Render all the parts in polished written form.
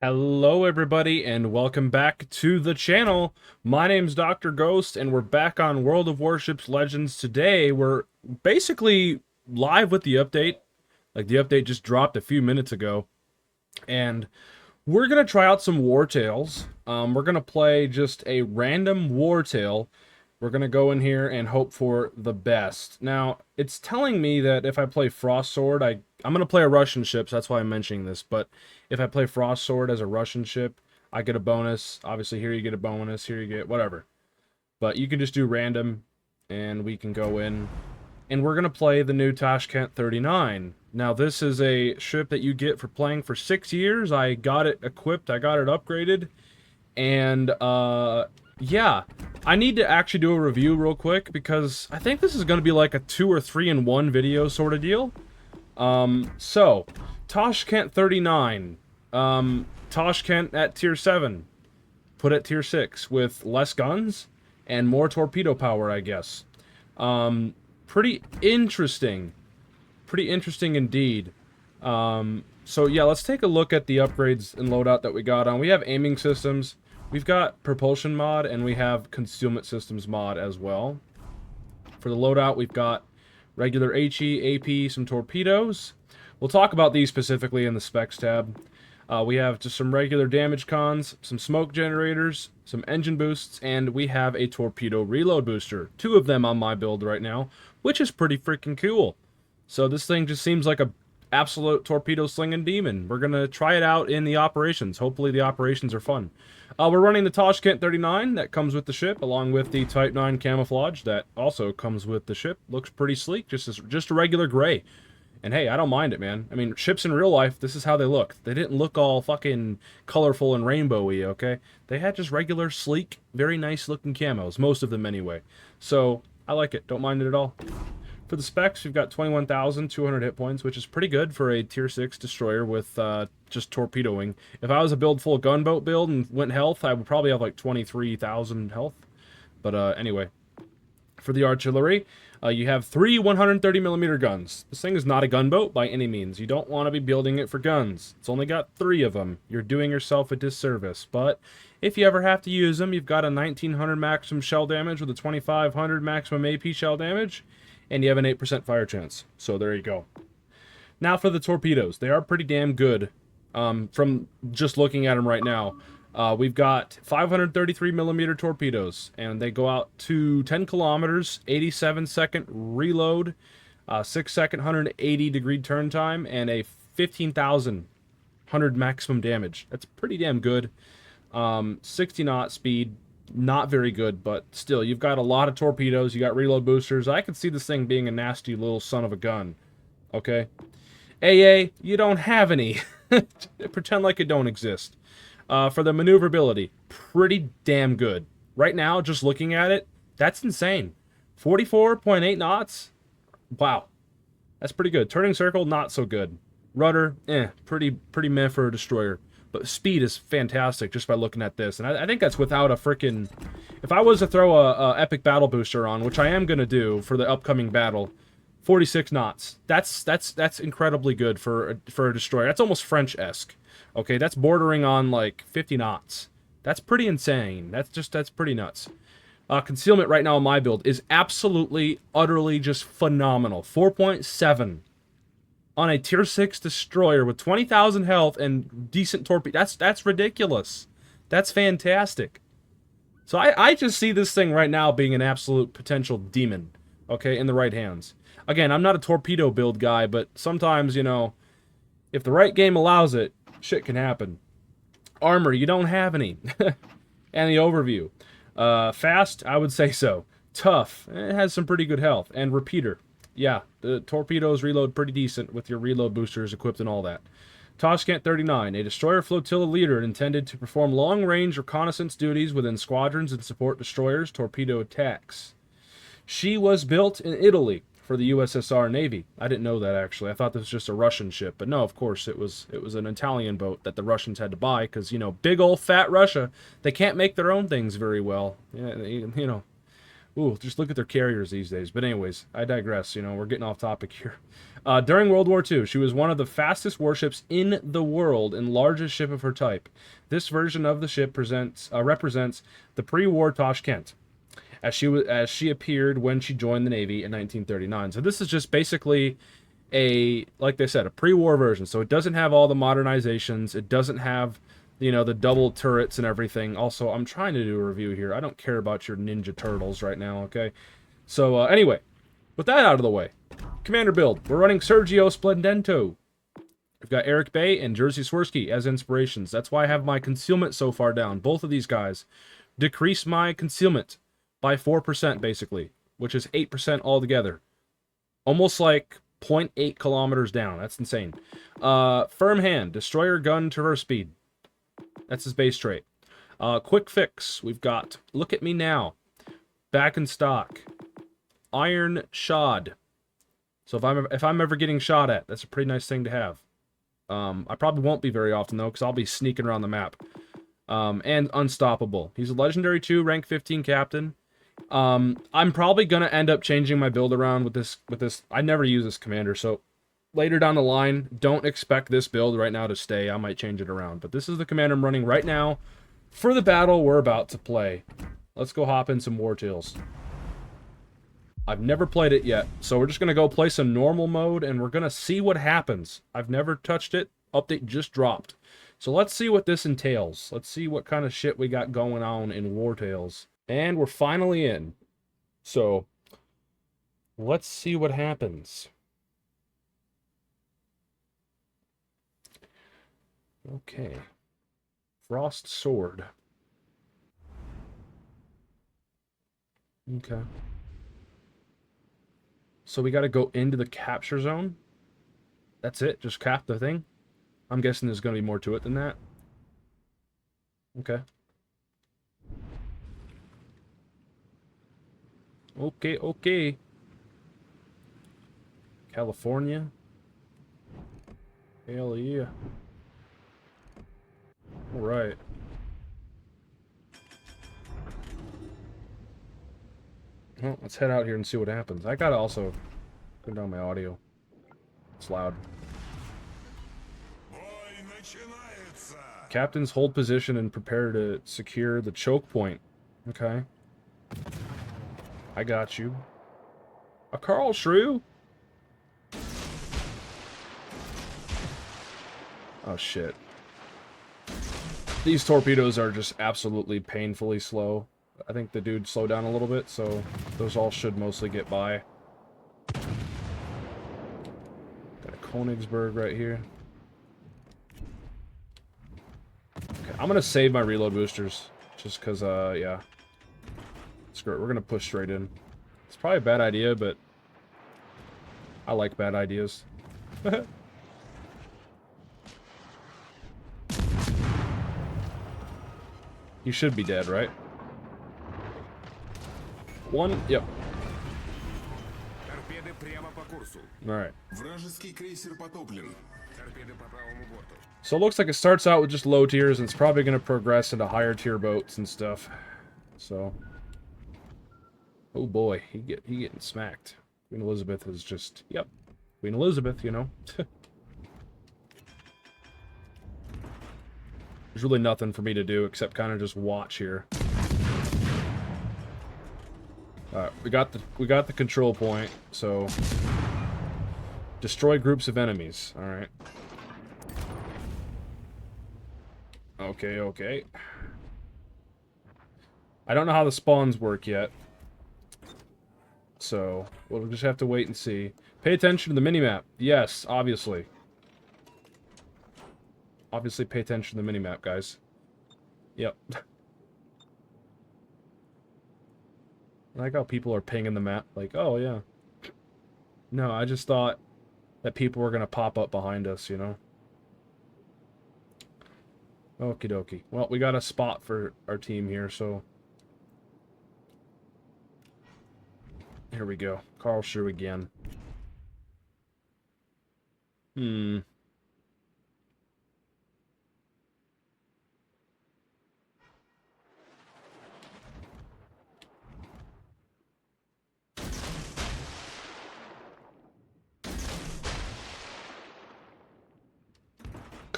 Hello everybody and welcome back to the channel. My name's Dr. Ghost and we're back on World of Warships Legends today. We're basically live with the update. Like the update just dropped a few minutes ago. And we're going to try out some war tales. We're going to play just a random war tale. We're going to go in here and hope for the best. Now, it's telling me that if I play Frost Sword, I'm going to play a Russian ship, so that's why I'm mentioning this. But if I play Frost Sword as a Russian ship, I get a bonus. Obviously, here you get a bonus, here you get whatever. But you can just do random, and we can go in. And we're going to play the new Tashkent 39. Now, this is a ship that you get for playing for 6 years. I got it equipped, I got it upgraded. And, yeah. I need to actually do a review real quick, because I think this is going to be like a 2 or 3-in-1 video sort of deal. So, Tashkent 39. Tashkent at tier 7. Put at tier 6 with less guns and more torpedo power, I guess. Pretty interesting. Pretty interesting indeed. So yeah, let's take a look at the upgrades and loadout that we got on. We have aiming systems, we've got propulsion mod, and we have concealment systems mod as well. For the loadout, we've got regular HE, AP, some torpedoes. We'll talk about these specifically in the specs tab. We have just some regular damage cons, some smoke generators, some engine boosts, and we have a torpedo reload booster. 2 of them on my build right now, which is pretty freaking cool. So this thing just seems like a absolute torpedo slinging demon. We're going to try it out in the operations. Hopefully the operations are fun. We're running the Tashkent 39 that comes with the ship, along with the Type 9 camouflage that also comes with the ship. Looks pretty sleek, just a regular gray. And hey, I don't mind it, man. I mean, ships in real life, this is how they look. They didn't look all fucking colorful and rainbowy, okay? They had just regular, sleek, very nice looking camos. Most of them anyway. So, I like it. Don't mind it at all. For the specs, we've got 21,200 hit points, which is pretty good for a tier 6 destroyer with just torpedoing. If I was a build full gunboat build and went health, I would probably have like 23,000 health. But anyway. For the artillery, you have 3 130mm guns. This thing is not a gunboat by any means. You don't want to be building it for guns. It's only got 3 of them. You're doing yourself a disservice. But if you ever have to use them, you've got a 1900 maximum shell damage with a 2500 maximum AP shell damage, and you have an 8% fire chance. So there you go. Now for the torpedoes. They are pretty damn good from just looking at them right now. We've got 533mm torpedoes, and they go out to 10 kilometers, 87-second reload, 6-second 180-degree turn time, and a 15,100 maximum damage. That's pretty damn good. 60-knot speed, not very good, but still, you've got a lot of torpedoes, you got reload boosters. I could see this thing being a nasty little son of a gun. Okay? AA, you don't have any. Pretend like it don't exist. For the maneuverability, pretty damn good. Right now, just looking at it, that's insane. 44.8 knots? Wow. That's pretty good. Turning circle, not so good. Rudder, pretty meh for a destroyer. But speed is fantastic just by looking at this. And I think that's without a frickin'... If I was to throw a epic battle booster on, which I am going to do for the upcoming battle, 46 knots. That's incredibly good for a destroyer. That's almost French-esque. Okay, that's bordering on like 50 knots. That's pretty insane. That's pretty nuts. Concealment right now on my build is absolutely, utterly just phenomenal. 4.7 on a tier 6 destroyer with 20,000 health and decent torpedo. That's ridiculous. That's fantastic. So I just see this thing right now being an absolute potential demon. Okay, in the right hands. Again, I'm not a torpedo build guy, but sometimes, you know, if the right game allows it, shit can happen. Armor, you don't have any. And the overview. Fast, I would say so. Tough, it has some pretty good health. And repeater. Yeah, the torpedoes reload pretty decent with your reload boosters equipped and all that. Tashkent 39, a destroyer flotilla leader intended to perform long-range reconnaissance duties within squadrons and support destroyers' torpedo attacks. She was built in Italy for the USSR Navy. I didn't know that, actually. I thought this was just a Russian ship. But no, of course, it was an Italian boat that the Russians had to buy because, you know, big old fat Russia, they can't make their own things very well. Yeah, you know. Ooh, just look at their carriers these days. But anyways, I digress. You know, we're getting off topic here. During World War II, she was one of the fastest warships in the world and largest ship of her type. This version of the ship represents the pre-war Tashkent, as she appeared when she joined the Navy in 1939. So this is just basically like they said, a pre-war version. So it doesn't have all the modernizations. It doesn't have, you know, the double turrets and everything. Also, I'm trying to do a review here. I don't care about your Ninja Turtles right now, okay? So anyway, with that out of the way, Commander build. We're running Sergio Splendento. We've got Eric Bay and Jerzy Swirsky as inspirations. That's why I have my concealment so far down. Both of these guys decrease my concealment by 4%, basically, which is 8% altogether. Almost like 0.8 kilometers down. That's insane. Firm hand. Destroyer gun traverse speed. That's his base trait. Quick fix. We've got Look at Me Now. Back in stock. Iron Shod. So if I'm ever getting shot at, that's a pretty nice thing to have. I probably won't be very often, though, because I'll be sneaking around the map. And Unstoppable. He's a Legendary 2, rank 15 captain. I'm probably going to end up changing my build around with this. I never use this commander, so later down the line, don't expect this build right now to stay. I might change it around. But this is the commander I'm running right now for the battle we're about to play. Let's go hop in some War Tales. I've never played it yet, so we're just going to go play some normal mode, and we're going to see what happens. I've never touched it. Update just dropped. So let's see what this entails. Let's see what kind of shit we got going on in War Tales. And we're finally in. So, let's see what happens. Okay. Frost Sword. Okay. So we got to go into the capture zone. That's it? Just cap the thing? I'm guessing there's going to be more to it than that. Okay. Okay, okay. California. Hell yeah. Alright. Well, let's head out here and see what happens. I gotta also turn down my audio. It's loud. Captains hold position and prepare to secure the choke point. Okay. I got you. A Carl Shrew? Oh shit. These torpedoes are just absolutely painfully slow. I think the dude slowed down a little bit, so those all should mostly get by. Got a Königsberg right here. Okay, I'm gonna save my reload boosters, just because, yeah. Screw it, we're gonna push straight in. It's probably a bad idea, but I like bad ideas. You should be dead, right? One, yep. Alright. So it looks like it starts out with just low tiers, and it's probably going to progress into higher tier boats and stuff. So, oh boy, he getting smacked. Queen Elizabeth is just, yep, Queen Elizabeth, you know. There's really nothing for me to do except kind of just watch here. Alright, we got the control point, so destroy groups of enemies. Alright. Okay, okay. I don't know how the spawns work yet. So, we'll just have to wait and see. Pay attention to the minimap. Yes, obviously. Obviously pay attention to the minimap, guys. Yep. I like how people are pinging the map, like, oh yeah. No, I just thought that people were gonna pop up behind us, you know? Okie dokie. Well, we got a spot for our team here, so... Here we go. Carl Shrew again.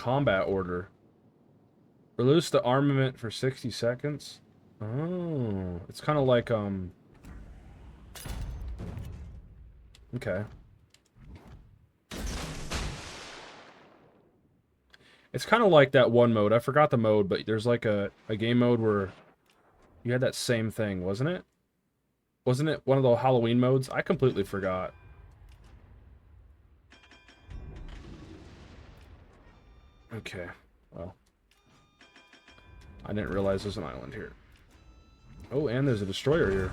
combat order. Release the armament for 60 seconds. Oh, it's kind of like, okay. It's kind of like that one mode. I forgot the mode, but there's like a game mode where you had that same thing, wasn't it? Wasn't it one of the Halloween modes? I completely forgot. Okay, well. I didn't realize there's an island here. Oh, and there's a destroyer here.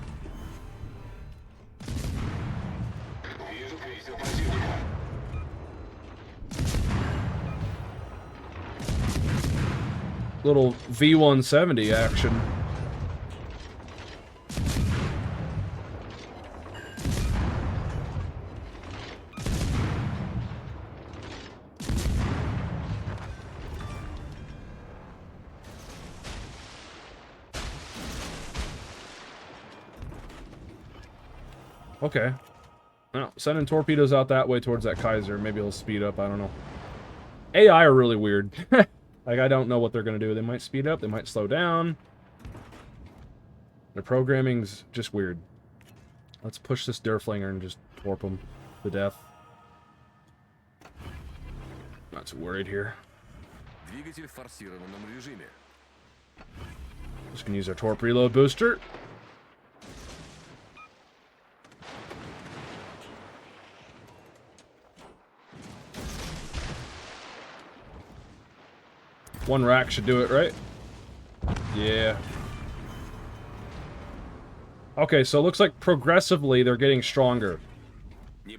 Little V-170 action. Okay. Well, sending torpedoes out that way towards that Kaiser. Maybe he'll speed up. I don't know. AI are really weird. Like, I don't know what they're going to do. They might speed up. They might slow down. Their programming's just weird. Let's push this Durflinger and just torp him to death. Not too worried here. Just going to use our torp reload booster. One rack should do it, right? Yeah. Okay, so it looks like progressively they're getting stronger.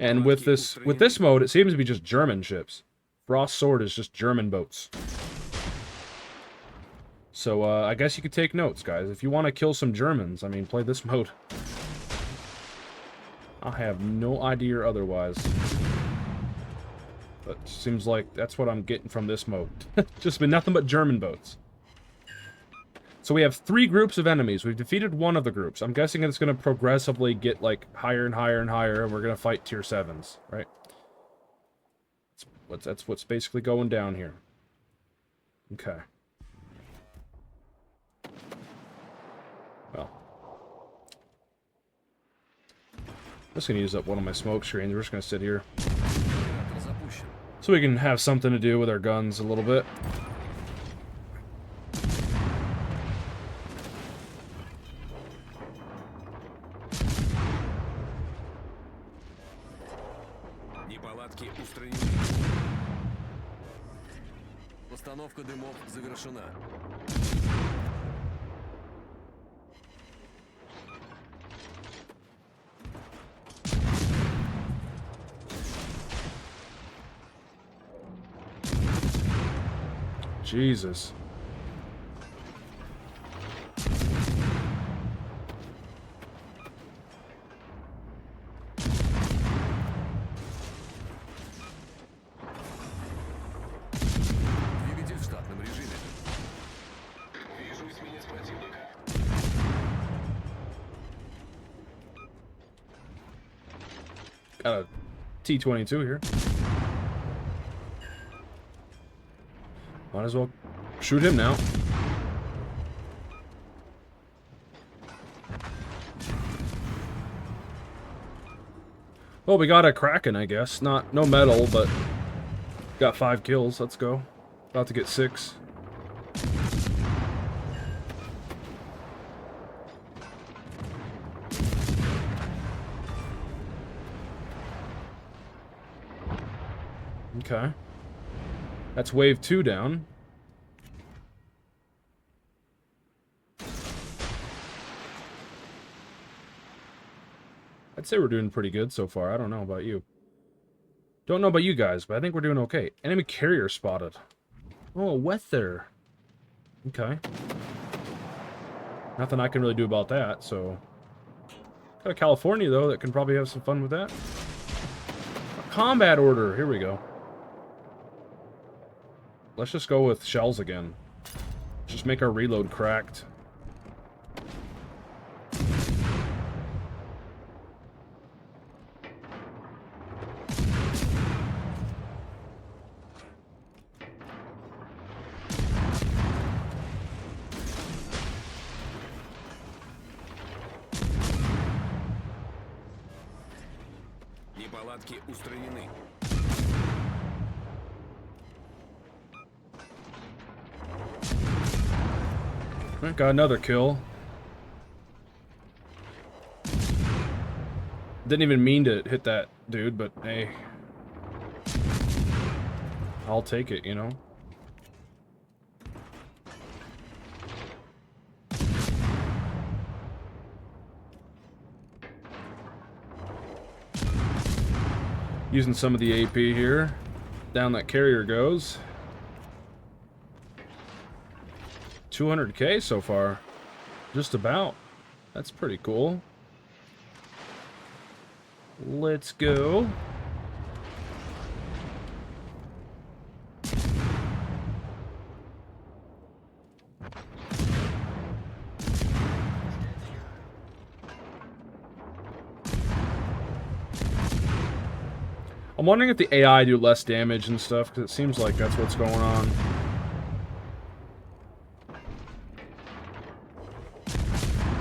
And with this mode, it seems to be just German ships. Frost Sword is just German boats. So, I guess you could take notes, guys. If you want to kill some Germans, I mean, play this mode. I have no idea otherwise. But seems like that's what I'm getting from this mode. Just been nothing but German boats. So we have 3 groups of enemies. We've defeated one of the groups. I'm guessing it's going to progressively get, like, higher and higher and higher, and we're going to fight tier 7s, right? That's what's basically going down here. Okay. Well. I'm just going to use up one of my smoke screens. We're just going to sit here. So we can have something to do with our guns a little bit. Постановка дымов завершена. Jesus. Двигатель в штатном режиме. Вижу эсминец противника. Got a T-22 here. Might as well shoot him now. Well, we got a Kraken, I guess. No medal, but got 5 kills. Let's go. About to get 6. Okay. That's wave 2 down. I'd say we're doing pretty good so far. I don't know about you. Don't know about you guys, but I think we're doing okay. Enemy carrier spotted. Oh, weather. Okay. Nothing I can really do about that, so... Got a California, though, that can probably have some fun with that. A combat order. Here we go. Let's just go with shells again. Just make our reload cracked. Неполадки устранены. Got another kill. Didn't even mean to hit that dude, but hey. I'll take it, you know? Using some of the AP here. Down that carrier goes. 200k so far. Just about. That's pretty cool. Let's go. I'm wondering if the AI do less damage and stuff, because it seems like that's what's going on.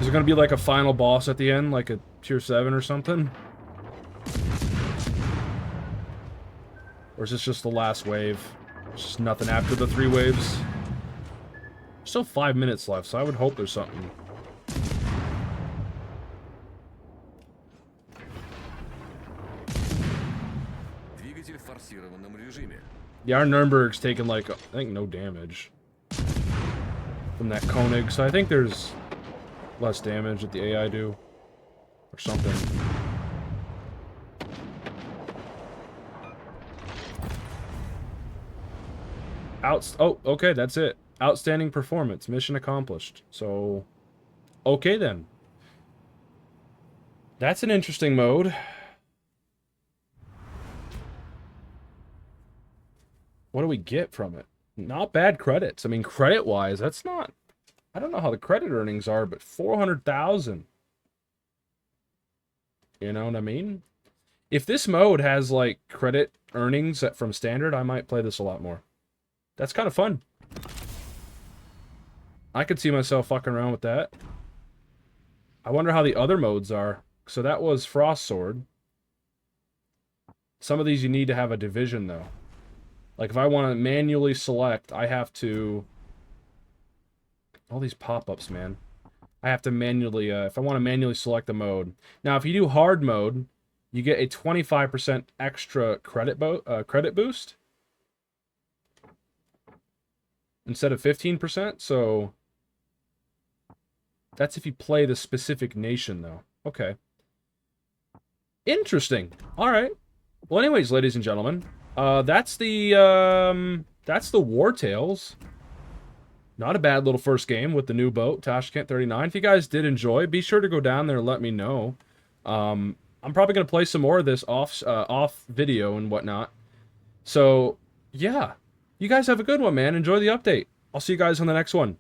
Is it going to be like a final boss at the end, like a tier 7 or something? Or is this just the last wave? There's just nothing after the 3 waves? Still 5 minutes left, so I would hope there's something. Двигатель в форсированном режиме. Yeah, our Nürnberg's taking like, I think, no damage from that Koenig, so I think there's less damage that the AI do. Or something. Oh, okay, that's it. Outstanding performance. Mission accomplished. So, okay then. That's an interesting mode. What do we get from it? Not bad credits. I mean, credit-wise, that's not... I don't know how the credit earnings are, but 400,000. You know what I mean? If this mode has, like, credit earnings from standard, I might play this a lot more. That's kind of fun. I could see myself fucking around with that. I wonder how the other modes are. So that was Frost Sword. Some of these you need to have a division, though. Like, if I want to manually select, I have to... All these pop-ups, man. I have to manually, if I want to manually select the mode. Now, if you do hard mode, you get a 25% extra credit boost. Instead of 15%, so... That's if you play the specific nation, though. Okay. Interesting. Alright. Well, anyways, ladies and gentlemen, that's the War Tales. Not a bad little first game with the new boat, Tashkent 39. If you guys did enjoy, be sure to go down there and let me know. I'm probably going to play some more of this off video and whatnot. So, yeah. You guys have a good one, man. Enjoy the update. I'll see you guys on the next one.